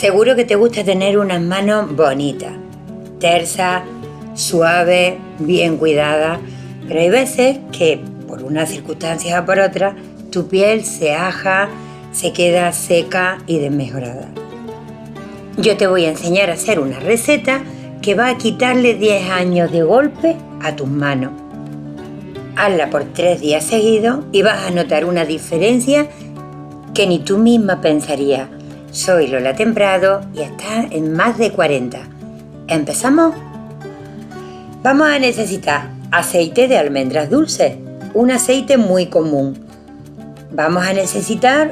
Seguro que te gusta tener unas manos bonitas, tersas, suaves, bien cuidadas, pero hay veces que por unas circunstancias o por otras tu piel se aja, se queda seca y desmejorada. Yo te voy a enseñar a hacer una receta que va a quitarle 10 años de golpe a tus manos. Hazla por 3 días seguidos y vas a notar una diferencia que ni tú misma pensarías. Soy Lola Temprado y estás en más de 40. ¿Empezamos? Vamos a necesitar aceite de almendras dulces, un aceite muy común. Vamos a necesitar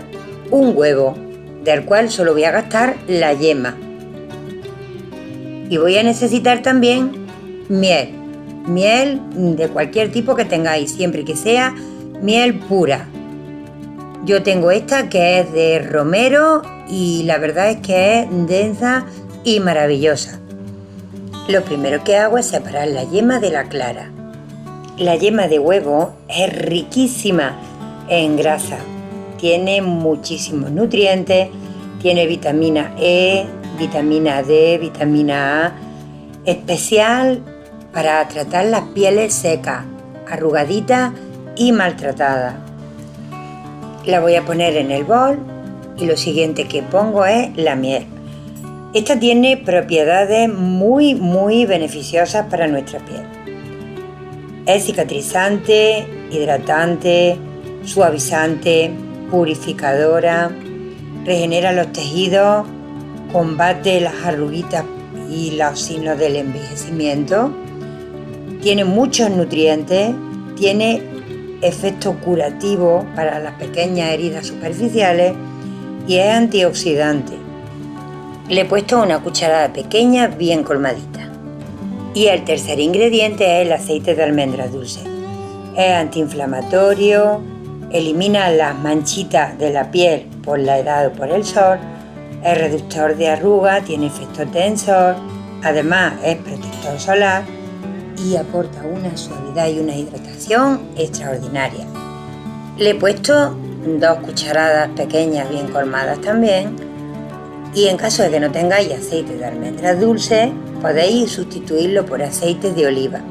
un huevo, del cual solo voy a gastar la yema. Y voy a necesitar también miel de cualquier tipo que tengáis, siempre que sea miel pura. Yo tengo esta que es de romero y la verdad es que es densa y maravillosa. Lo primero que hago es separar la yema de la clara. La yema de huevo es riquísima en grasa, tiene muchísimos nutrientes, tiene vitamina E, vitamina D, vitamina A, especial para tratar las pieles secas, arrugaditas y maltratadas. La voy a poner en el bol y lo siguiente que pongo es la miel. Esta tiene propiedades muy beneficiosas para nuestra piel. Es cicatrizante, hidratante, suavizante, purificadora, regenera los tejidos, combate las arruguitas y los signos del envejecimiento, tiene muchos nutrientes, tiene efecto curativo para las pequeñas heridas superficiales y es antioxidante. Le he puesto una cucharada pequeña bien colmadita. Y el tercer ingrediente es el aceite de almendras dulces. Es antiinflamatorio, elimina las manchitas de la piel por la edad o por el sol, es reductor de arrugas, tiene efecto tensor, además es protector solar y aporta una suavidad y una hidratación extraordinaria. Le he puesto 2 cucharadas pequeñas bien colmadas también y en caso de que no tengáis aceite de almendras dulces podéis sustituirlo por aceite de oliva.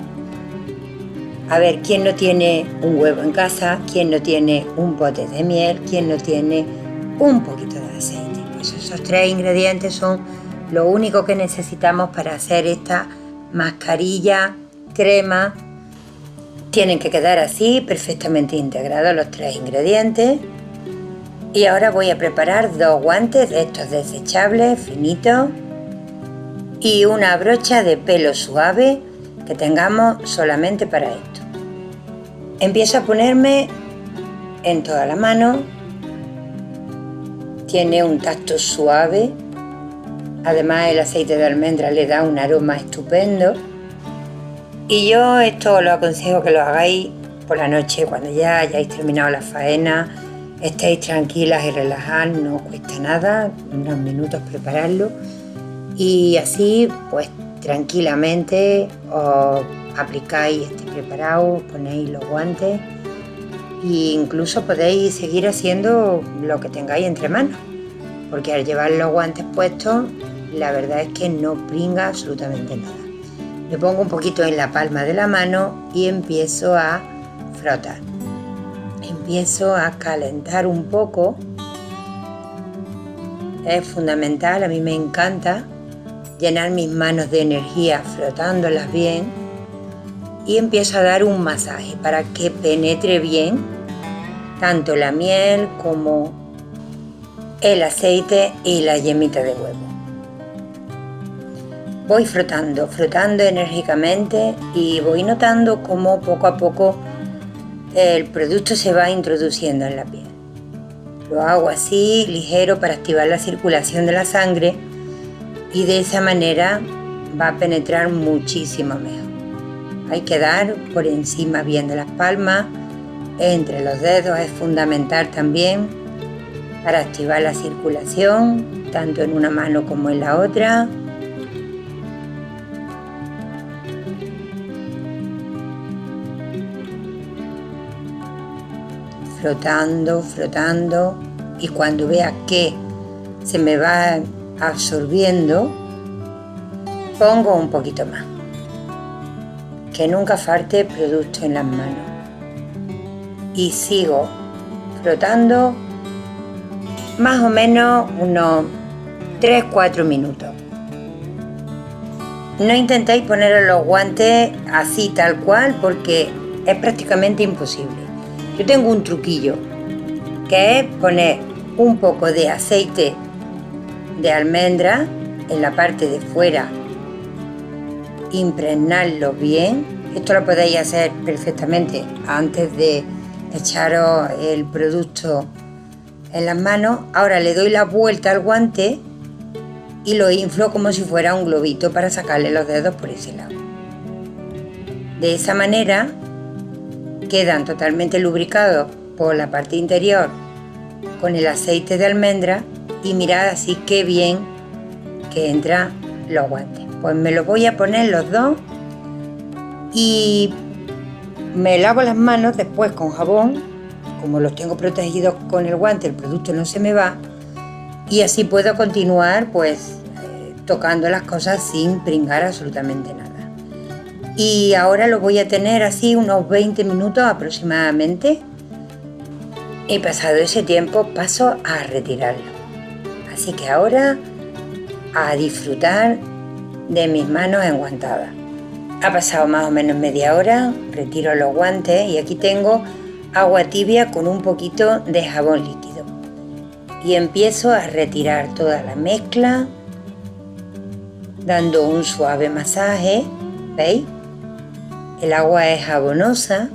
A ver, ¿quién no tiene un huevo en casa? ¿Quién no tiene un bote de miel? ¿Quién no tiene un poquito de aceite? Pues esos 3 ingredientes son lo único que necesitamos para hacer esta mascarilla crema. Tienen que quedar así, perfectamente integrados los 3 ingredientes. Y ahora voy a preparar 2 guantes de estos desechables, finitos, y una brocha de pelo suave que tengamos solamente para esto. Empiezo a ponerme en toda la mano. Tiene un tacto suave. Además el aceite de almendra le da un aroma estupendo. Y yo esto lo aconsejo que lo hagáis por la noche, cuando ya hayáis terminado la faena, estéis tranquilas y relajadas, no os cuesta nada, unos minutos prepararlo. Y así, pues tranquilamente os aplicáis este preparado, ponéis los guantes e incluso podéis seguir haciendo lo que tengáis entre manos, porque al llevar los guantes puestos, la verdad es que no pringa absolutamente nada. Le pongo un poquito en la palma de la mano y empiezo a frotar. Empiezo a calentar un poco. Es fundamental, a mí me encanta llenar mis manos de energía frotándolas bien y empiezo a dar un masaje para que penetre bien tanto la miel como el aceite y la yemita de huevo. Voy frotando enérgicamente y voy notando cómo poco a poco el producto se va introduciendo en la piel. Lo hago así, ligero, para activar la circulación de la sangre y de esa manera va a penetrar muchísimo mejor. Hay que dar por encima bien de las palmas, entre los dedos, es fundamental también para activar la circulación, tanto en una mano como en la otra. Frotando y cuando vea que se me va absorbiendo, pongo un poquito más. Que nunca falte producto en las manos. Y sigo frotando más o menos unos 3-4 minutos. No intentéis poner los guantes así tal cual porque es prácticamente imposible. Yo tengo un truquillo que es poner un poco de aceite de almendra en la parte de fuera, impregnarlo bien. Esto lo podéis hacer perfectamente antes de echaros el producto en las manos. Ahora le doy la vuelta al guante y lo inflo como si fuera un globito para sacarle los dedos por ese lado. De esa manera quedan totalmente lubricados por la parte interior con el aceite de almendra y mirad así qué bien que entran los guantes. Pues me los voy a poner los dos y me lavo las manos después con jabón. Como los tengo protegidos con el guante, el producto no se me va y así puedo continuar tocando las cosas sin pringar absolutamente nada. Y ahora lo voy a tener así unos 20 minutos aproximadamente y pasado ese tiempo paso a retirarlo. Así que ahora a disfrutar de mis manos enguantadas. Ha pasado más o menos media hora, retiro los guantes y aquí tengo agua tibia con un poquito de jabón líquido. Y empiezo a retirar toda la mezcla, dando un suave masaje, ¿veis? El agua es jabonosa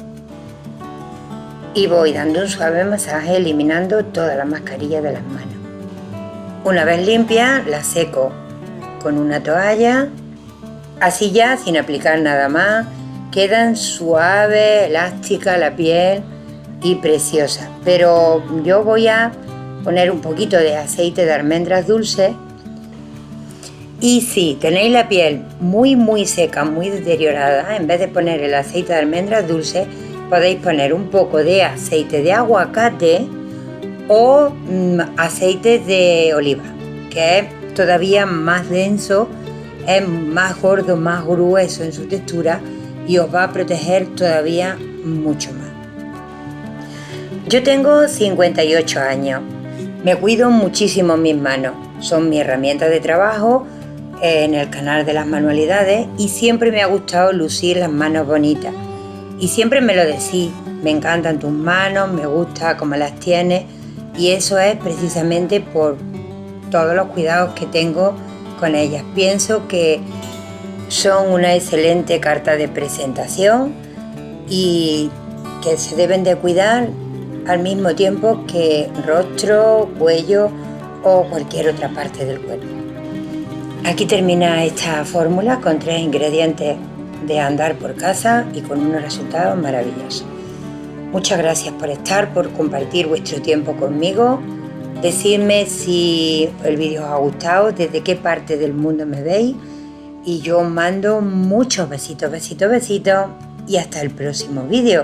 y voy dando un suave masaje eliminando toda la mascarilla de las manos. Una vez limpia, la seco con una toalla, así ya sin aplicar nada más, quedan suave, elástica la piel y preciosa. Pero yo voy a poner un poquito de aceite de almendras dulces. Y si tenéis la piel muy seca, muy deteriorada, en vez de poner el aceite de almendras dulces, podéis poner un poco de aceite de aguacate o aceite de oliva, que es todavía más denso, es más gordo, más grueso en su textura y os va a proteger todavía mucho más. Yo tengo 58 años, me cuido muchísimo mis manos, son mi herramienta de trabajo en el canal de las manualidades y siempre me ha gustado lucir las manos bonitas y siempre me lo decís, me encantan tus manos, me gusta cómo las tienes y eso es precisamente por todos los cuidados que tengo con ellas. Pienso que son una excelente carta de presentación y que se deben de cuidar al mismo tiempo que rostro, cuello o cualquier otra parte del cuerpo. Aquí termina esta fórmula con 3 ingredientes de andar por casa y con unos resultados maravillosos. Muchas gracias por estar, por compartir vuestro tiempo conmigo. Decidme si el vídeo os ha gustado, desde qué parte del mundo me veis y yo os mando muchos besitos y hasta el próximo vídeo.